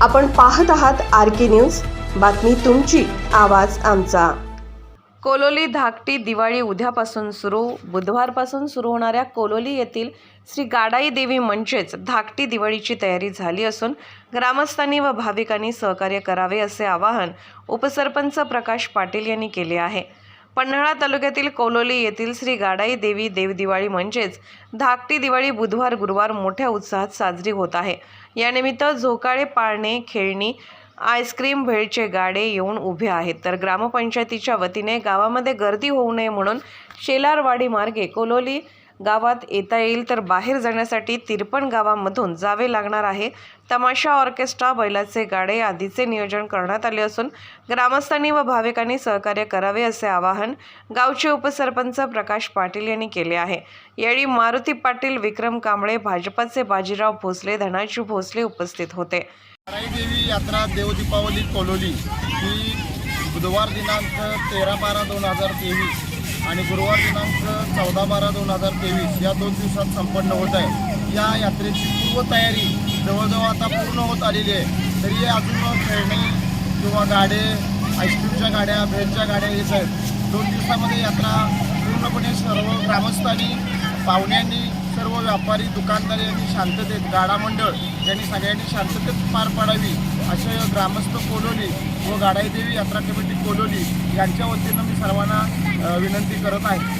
आपण पाहत आहात आर.के. न्यूज, बातमी तुमची, आवाज आमचा। कोलोली धाकटी दिवाळी उद्यापासून सुरू। बुधवारपासून सुरू होणाऱ्या कोलोली येथील श्री गाडाई देवी म्हणजेच धाकटी दिवाळीची तयारी झाली असून ग्रामस्थांनी व भाविकांनी सहकार्य करावे असे आवाहन उपसरपंच प्रकाश पाटील यांनी केले आहे। पन्हाळा तालुक्यातील कोलोली येथील श्री गाडाई देवी देवदिवाळी म्हणजेच धाकटी दिवाळी बुधवार गुरुवार मोठ्या उत्साहात साजरी होत आहे। यानिमित्त झोकाळे पाळणे, खेळणी, आईस्क्रीम, भेळचे गाडे येऊन उभे आहेत। तर ग्रामपंचायतीच्या वतीने गावामध्ये गर्दी होऊ नये म्हणून शेलारवाडी मार्गे कोलोली गावात येता येईल तर बाहेर जाण्यासाठी 53 गावांमधून जावे लागणार आहे। तमाशा, ऑर्केस्ट्रा, बैलाचे गाडे आदीचे नियोजन करण्यात आले असून ग्रामस्थांनी व भाविकांनी सहकार्य करावे असे आवाहन गावचे उपसरपंच प्रकाश पाटील यांनी केले आहे। यावेळी मारुती पाटील, विक्रम कांबळे, भाजपाचे बाजीराव भोसले, धनाजी भोसले उपस्थित होते। गाडाई देवी यात्रा देवदीपावली कोलोली ही बुधवार दिनांक 13/12/2023 आणि गुरुवार दिनांक 14/12/2023 या 2 दिवसात संपन्न होत आहे। या यात्रेची पूर्वतयारी जवळजवळ आता पूर्ण होत आलेली आहे। तरी अजून खेळणे किंवा गाडे, आईस्क्रीमच्या गाड्या, भेळच्या गाड्या येत आहेत। 2 दिवसामध्ये यात्रा पूर्णपणे सर्व ग्रामस्थांनी, पाहुण्यांनी, सर्व व्यापारी, दुकानदार यांनी शांततेत, गाडा मंडळ यांनी सगळ्यांनी शांततेत पार पाडावी असे ग्रामस्थ कोलोली व गाडाई देवी यात्रा कमिटी कोलोली यांच्या वतीनं मी सर्वांना विनंती करत आहे।